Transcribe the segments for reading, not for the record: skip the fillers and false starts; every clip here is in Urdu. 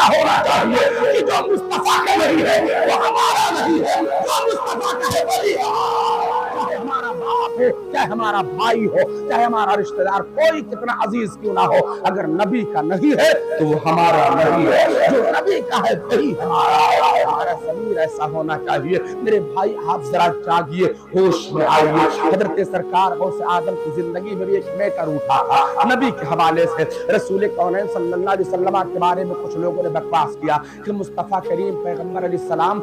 ایسا ہونا چاہیے کہ جو مصطفیٰ کا نہیں ہے وہ ہمارا نہیں ہے، جو مصطفیٰ کا ہے وہی چاہے ہمارا باپ ہو، چاہے ہمارا بھائی ہو، چاہے ہمارا رشتہ دار کوئی کتنا عزیز کیوں نہ ہو، اگر نبی کا نہیں ہے تو وہ ہمارا نہیں ہے، جو نبی کا ہے وہی ہمارا ہے۔ ہمارا ضمیر ایسا ہونا چاہیے۔ میرے بھائی آپ ذرا جاگیے، ہوش میں آئیے۔ حضرت سرکار غوث آدم کی زندگی میں بھی ایک میٹر اٹھا تھا نبی کے حوالے سے۔ رسول کونین صلی اللہ علیہ وسلم کے بارے میں کچھ لوگوں نے بکواس کیا کہ مصطفیٰ کریم پیغمبر علیہ السلام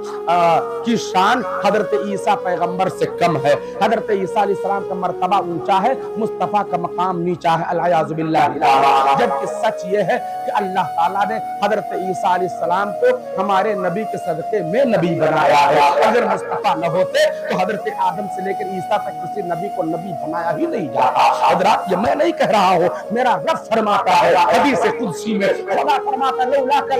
کی شان حضرت عیسیٰ پیغمبر سے کم ہے، حضرت عیسیٰ علیہ السلام کا مرتبہ اونچا ہے، مصطفیٰ کا مقام نیچا ہے، العیاذ باللہ تعالی۔ جبکہ سچ یہ ہے کہ اللہ تعالیٰ نے حضرت عیسیٰ علیہ السلام کو ہمارے نبی کے صدقے میں نبی بنایا ہے۔ اگر مصطفیٰ نہ ہوتے تو حضرت آدم سے لے کر عیسیٰ تک کسی نبی کو نبی بنایا ہی نہیں جاتا۔ حضرات یہ میں نہیں کہہ رہا ہوں، میرا رب فرماتا ہے حدیث قدسی میں، خدا فرماتا ہے لولاک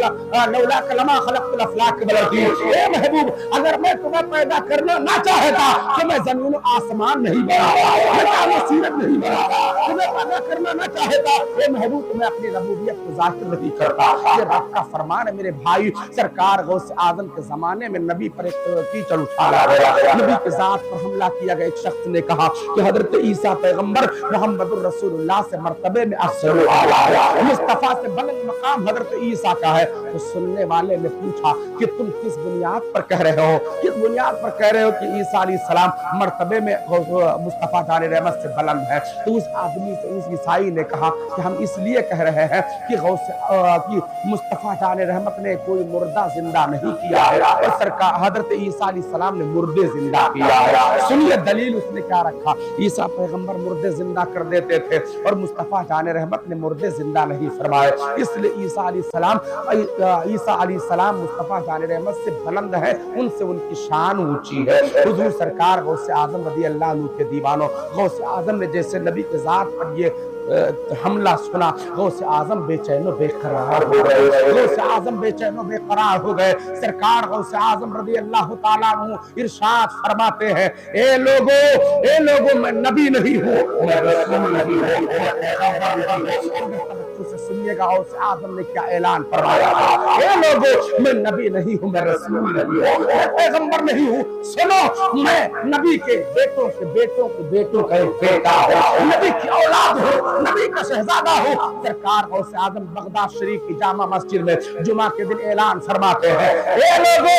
لما خلقت الافلاک والارض، اے محبوب اگر میں تمہیں پیدا کرنا نہ چاہتا تو میں زمین و آسمان نہیں بناتا، میں جان و سیرت نہیں بناتا، تمہیں پیدا کرنا نہ چاہتا اے محبوب تو میں اپنی ربوبیت کو ظاہر نہیں کرتا۔ یہ رب کا فرمان ہے میرے بھائی۔ سرکار غوث اعظم کے زمانے میں نبی پر ایک کیچڑ اٹھایا گیا، نبی کی ذات پر حملہ کیا گیا۔ ایک شخص نے کہا کہ حضرت عیسیٰ پیغمبر محمد الرسول اللہ سے مرتبے میں افضل ہے، مصطفیٰ سے بلند مقام حضرت عیسیٰ کا ہے۔ تو سننے والے نے پوچھا کہ تم کس بنیاد پر کہہ رہے ہو، کس بنیاد پر کہہ رہے ہو کہ عیسیٰ علیہ السلام مرتبے میں مصطفیٰ جان رحمت سے بلند ہے؟ تو اس آدمی سے، اس عیسائی نے کہا کہ ہم اس لیے کہہ رہے ہیں کہ مصطفیٰ جان رحمت نے کوئی مردہ زندہ نہیں کیا ہے، اور سرکار حضرت عیسیٰ علیہ السلام نے مردے زندہ کیا ہے۔ سنیے دلیل اس نے کیا رکھا، عیسیٰ پیغمبر مردے زندہ کر دیتے تھے اور مصطفیٰ جان رحمت نے مردے زندہ نہیں فرمائے، اس لیے عیسیٰ علیہ السلام مصطفیٰ جان رحمت سے بلند ہے، ان سے ان کی شان اونچی ہے۔ حضور سرکار غوث اعظم رضی اللہ عنہ کے دیوانوں، غوث اعظم نے جیسے نبی کی ذات پر یہ حملہ سنا، غوث اعظم بے چین و بے قرار ہو گئے، غوث اعظم بے چین و بے قرار ہو گئے۔ سرکار غوث اعظم رضی اللہ تعالیٰ عنہ ارشاد فرماتے ہیں، اے لوگو میں نبی نہیں ہوں، میں رسول نہیں ہوں۔ سے سنیے گا غوث اعظم نے کیا اعلان فرمایا، اے لوگو میں نبی نہیں ہوں، میں رسول نہیں ہوں، میں پیغمبر نہیں ہوں، سنو میں نبی کے بیٹوں کے بیٹوں کے بیٹوں کا ایک بیٹا ہوں، نبی کی اولاد ہوں، نبی کا شہزادہ ہوں۔ سرکار غوث اعظم بغداد شریف کی جامع مسجد میں جمعہ کے دن اعلان فرماتے ہیں، اے لوگو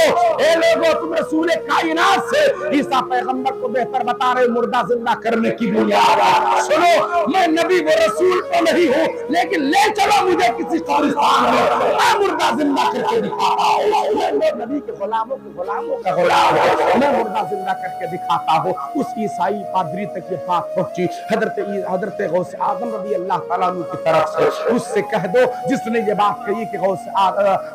تم رسول کائنات سے عیسیٰ پیغمبر کو بہتر بتا رہے مردہ زندہ کرنے کی بنیاد، سنو میں نبی و رسول تو نہیں ہوں، لیکن لے چلو مجھے کسی قبرستان میں، میں مردہ زندہ کر کے دکھاتا ہوں، میں نبی کے غلاموں کا غلام ہوں، میں مردہ زندہ کر کے دکھاتا ہوں۔ اس عیسائی پادری تک یہ بات پہنچی، حضرت غوث اعظم رضی اللہ تعالیٰ عنہ کی طرف سے، اس سے کہہ دو جس نے یہ بات کہی کہ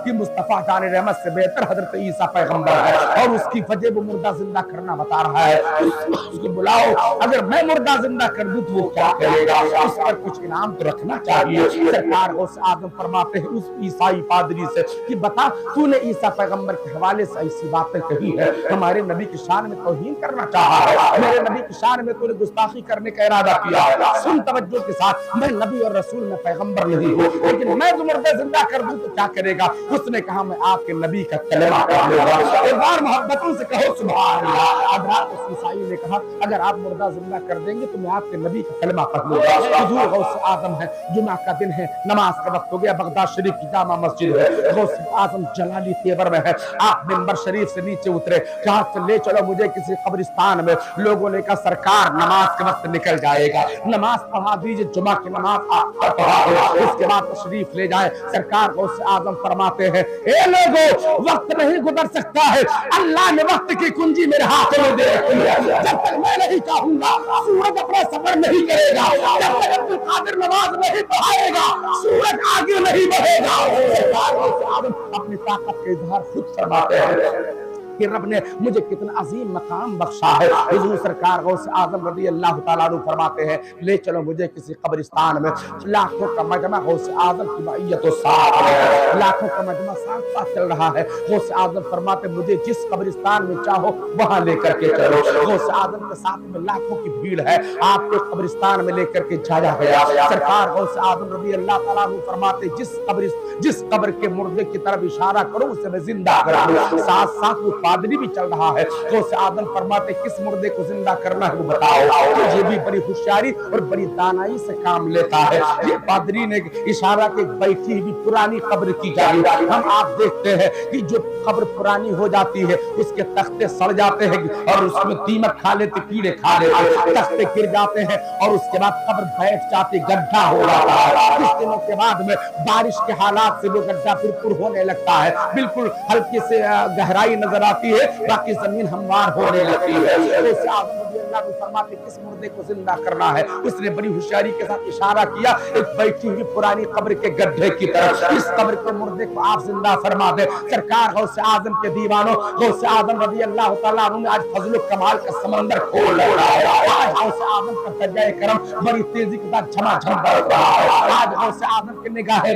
کہ مصطفیٰ جان رحمت سے بہتر حضرت عیسیٰ پیغمبر ہے اور اس کی وجہ وہ مردہ زندہ کرنا بتا رہا ہے، اس کو بلاؤ، اگر میں مردہ زندہ کر دوں تو وہ کیا کرے گا، اس پر کچھ انعام تو رکھنا چاہیے۔ سرکار غوث اعظم فرماتے ہیں اس عیسائی پادری سے کہ بتا تو نے عیسیٰ پیغمبر کے حوالے سے ایسی باتیں کہی ہے، ہمارے نبی کی شان میں توہین کرنا چاہا ہے، میرے نبی کی شان میں تو نے گستاخی کرنے کا ارادہ کیا ہے، سن توجہ کے ساتھ، میں نبی اور رسول میں پیغمبر نہیں ہوں، لیکن میں جو مردہ زندہ کر دوں تو کیا کرے گا؟ اس نے کہا میں آپ کے نبی کا کلمہ پڑھ لوں گا، ایک بار محبتوں سے کہو سبحان اللہ۔ حضرات اس عیسائی نے کہا اگر آپ مردہ زندہ کر دیں گے تو میں آپ کے نبی کا کلمہ پڑھ لوں گا۔ حضور غوث اعظم ہے، جمعہ کا دن ہے، نماز کا وقت ہو گیا، بغداد شریف کی جامع مسجد ہے، غوث اعظم جلالی تیور میں ہے، آپ منبر شریف سے نیچے اترے، کہا لے چلو مجھے کسی قبرستان میں۔ لوگوں نے کہا سرکار نماز کا وقت نکل جائے گا، نماز پڑھا دیجئے، جمعہ کی نماز آپ پڑھا دو، اس کے بعد تشریف لے جائے۔ سرکار غوث اعظم فرماتے ہیں اے لوگوں وقت نہیں گزر سکتا ہے، اللہ نے وقت کی کنجی میرے ہاتھ میں دے رکھی ہے، جب تک میں نہیں چاہوں گا سورج اپنا سفر نہیں کرے گا، جب تک عبد القادر نماز نہیں پڑھائے گا سورج آگے نہیں بڑھے گا۔ سرکار غوث اعظم اپنی طاقت کا اظہار خود فرماتے ہیں، کہ رب نے مجھے کتنا عظیم مقام بخشا ہے۔ حضور سرکار غوث اعظم رضی اللہ تعالیٰ عنہ فرماتے ہیں لے چلو مجھے کسی قبرستان میں، لاکھوں کا مجمع غوث اعظم کی معیت و ساتھ ہے، لاکھوں کا مجمع ساتھ ساتھ چل رہا ہے۔ غوث اعظم فرماتے مجھے جس قبرستان میں چاہو وہاں لے کر کے چلو۔ غوث اعظم کے ساتھ میں لاکھوں کی بھیڑ ہے، آپ کو قبرستان میں لے کر کے جایا گیا۔ سرکار غوث اعظم رضی اللہ تعالیٰ عنہ فرماتے جس قبر کے مردے کی طرف اشارہ کرو اسے میں زندہ کروں۔ ساتھ ساتھ وہ پادری بھی چل رہا ہے۔ غوث اعظم فرماتے کس مردے کو زندہ کرنا ہے وہ بتاؤ۔ یہ بھی بڑی ہوشیاری اور بڑی دانائی سے کام لیتا ہے۔ یہ پادری نے اشارہ کہ بیٹھی بھی پرانی قبر کی جائے۔ ہم آپ دیکھتے ہیں کہ جو قبر پرانی ہو جاتی ہے اس کے تختے سڑ جاتے ہیں اور اس میں دیمک کھا لیتے، کیڑے کھا لیتے، تختے گر جاتے ہیں اور اس کے بعد قبر بیٹھ جاتی، گڈھا ہو جاتا ہے۔ کچھ دنوں کے بعد میں بارش کے حالات سے وہ گڈھا پھر پر ہونے لگتا ہے، بالکل ہلکی سے گہرائی نظر آتی ہے، باقی زمین ہموار ہونے لگتی ہے۔ غوث اعظم رضی اللہ عنہ فرماتے کس مردے کو زندہ کرنا ہے؟ اس نے بڑی ہوشیاری کے ساتھ اشارہ کیا ایک بیٹھی ہوئی پرانی قبر کے گڈھے کی طرف، اس قبر کے مردے کو آپ زندہ فرما دیں۔ سرکار غوث اعظم کے دیوانوں، غوث اعظم رضی اللہ تعالیٰ عنہ نے آج فضل و کمال کا سمندر کھول رہا ہے۔ آج غوث اعظم کا درجہ کرم بڑی تیزی کے ساتھ جھما جھم برس رہا ہے۔ آج غوث اعظم کی نگاہیں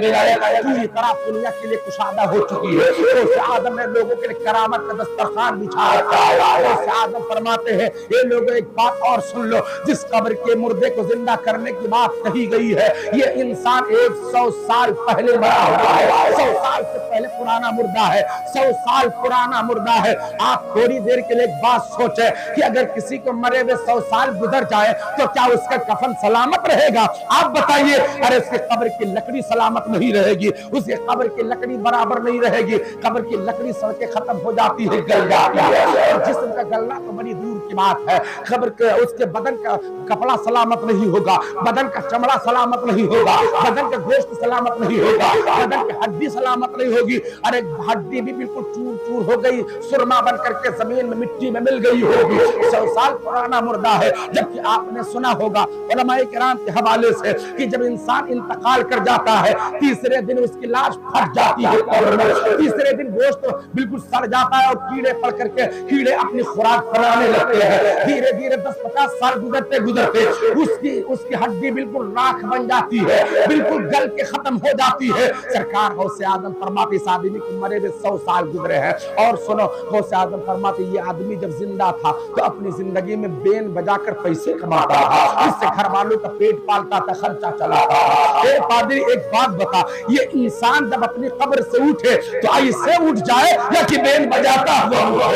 پوری طرح دنیا کے لیے کشادہ ہو چکی ہے۔ غوث اعظم نے لوگوں کے لیے کرامت کا دسترخوان بچھا رکھا ہے۔ غوث اعظم فرماتے ہیں یہ لوگوں ایک بات اور سن لو، جس قبر کے مردے کو زندہ کرنے کی بات کہی گئی ہے یہ انسان 100 سال پہلے مرا ہوا ہے، 100 سال سے پہلے پرانا مردہ ہے، 100 سال پرانا مردہ ہے۔ آپ تھوڑی دیر کے لیے ایک بات سوچیں کہ اگر کسی کو مرے ہوئے 100 سال گزر جائے تو کیا اس کا کفن سلامت رہے گا؟ آپ بتائیے۔ ارے اس کے قبر کی لکڑی سلامت نہیں رہے گی، اس کے قبر کی لکڑی برابر نہیں رہے گی۔ قبر کی لکڑی سڑ کے ختم ہو جاتی ہے، گل جاتی ہے، اور جسم کا گلنا تو بڑی دور کی بات ہے۔ قبر کے اس کے بدن کا کپڑا سلامت نہیں ہوگا، بدن کا چمڑا سلامت نہیں ہوگا، بدن کا گوشت سلامت نہیں ہوگا، بدن کی ہڈی سلامت نہیں ہوگی۔ ارے ہڈی بھی بالکل چور چور ہو گئی، سرما بن کر کے زمین میں مٹی میں مل گئی ہوگی، 100 سال پرانا مردہ ہے۔ جبکہ آپ نے سنا ہوگا علماء کرام کے حوالے سے کہ جب انسان انتقال کر جاتا ہے تیسرے دن اس کی لاش پھٹ جاتی ہے قبر میں، تیسرے دن گوشت بالکل سڑ جاتا ہے اور کیڑے پڑ کر کے کیڑے اپنی خوراک بنانے لگتے ہیں۔ دھیرے دھیرے 10-50 سال گزرتے گزرتے اس کی ہڈی بالکل راکھ بن جاتی ہے، بالکل گل کے ختم ہو جاتی ہے۔ سرکار غوث اعظم فرماتے اس آدمی کو مرے ہوئے 100 سال گزرے ہیں۔ اور سنو، غوث اعظم فرماتے یہ آدمی جب زندہ تھا تو اپنی زندگی میں بین بجا کر پیسے کماتا تھا، اس سے گھر والوں کا پیٹ پالتا تھا، خرچہ چلاتا تھا۔ اے پادری ایک بات بتا، یہ انسان جب اپنی قبر سے اٹھے تو ایسے اٹھ جائے یا کہ بین بجاتا ہوا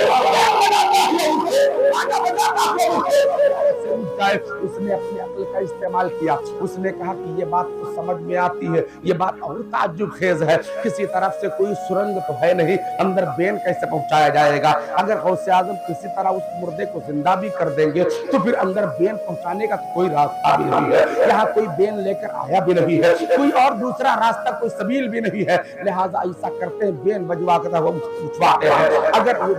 اس نے اپنی عقل کا استعمال کیا۔ اس نے کہا کہ یہ بات تو سمجھ میں آتی ہے، یہ بات اور تعجب خیز ہے، کسی طرف سے کوئی سرنگ تو ہے نہیں، اندر بین کیسے پہنچایا جائے گا؟ اگر غوث اعظم کسی طرح اس مردے کو زندہ بھی کر دیں گے تو پھر اندر بین پہنچانے کا کوئی راستہ بھی نہیں ہے، یہاں کوئی بین لے کر آیا بھی نہیں ہے، کوئی اور دوسرا راستہ، کوئی سبیل بھی نہیں ہے، لہٰذا ایسا کرتے ہیں بین بجوا کر وہ پہنچواتے ہیں۔ اگر وہ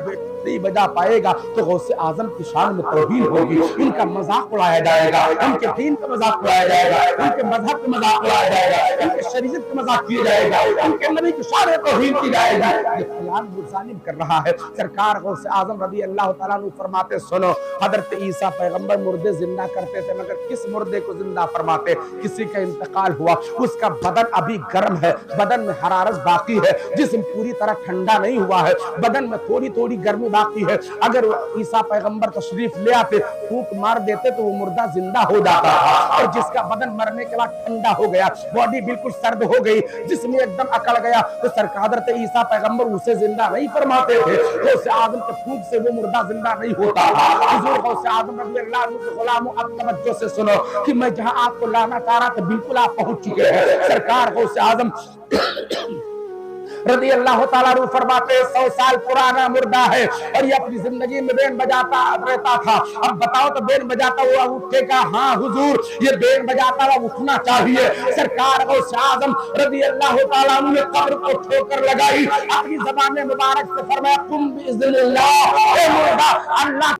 نہیں بجا پائے گا تو غوث اعظم کی شان میں توہین ہوگی، ان کا مذاق اڑایا جائے گا، ان کے دین کا مذاق اڑایا جائے گا، ان کے مذہب کا مذاق اڑایا جائے گا، ان کے شریعت کا مذاق کیا جائے گا، ان کے نبی کی شان توہین کی جائے گا۔ یہ خیال وہ ظالم کر رہا ہے۔ سرکار غوث اعظم رضی اللہ تعالیٰ عنہ فرماتے سنو، حضرت عیسیٰ پیغمبر مردے زندہ کرتے تھے مگر کس مردے کو زندہ فرماتے؟ کسی کا انتقال ہوا، اس کا بدن ابھی گرم ہے، بدن میں حرارت باقی ہے، جسم پوری طرح ٹھنڈا نہیں ہوا ہے، بدن میں تھوڑی تھوڑی گرمی باقی ہے۔ اگر عیسیٰ پیغمبر تشریف لے آتے، پھونک مار دیتے تو وہ مردہ زندہ ہو جاتا تھا، اور جس کا بدن مرنے کے بعد ٹھنڈا ہو گیا، باڈی بالکل سرد ہو گئی، جسم ایک دم اکڑ گیا، تو سرکار حضرت عیسیٰ پیغمبر اسے زندہ نہیں فرماتے تھے۔ غوث اعظم کے پھونک سے وہ مردہ زندہ نہیں ہوتا تھا۔ حضور غوث اعظم رضی اللہ عنہ کے غلاموں اب توجہ سے سنو کہ میں جہاں آپ کو لانا چاہ رہا تھا بالکل آپ پہنچ چکے ہیں۔ سرکار غوث اعظم رضی اللہ تعالیٰ عنہ فرماتے 100 سال پرانا مردہ ہے اور یہ اپنی زندگی میں بین بجاتا رہتا تھا۔ اب بتاؤ تو بین بجاتا ہوا اٹھے گا؟ ہاں حضور، یہ بین بجاتا ہوا اٹھنا چاہیے۔ سرکار غوث اعظم رضی اللہ تعالیٰ عنہ نے قبر کو ٹھوکر لگائی، اپنی زبان مبارک سے فرمایا قم باذن اللہ، اے مردہ اللہ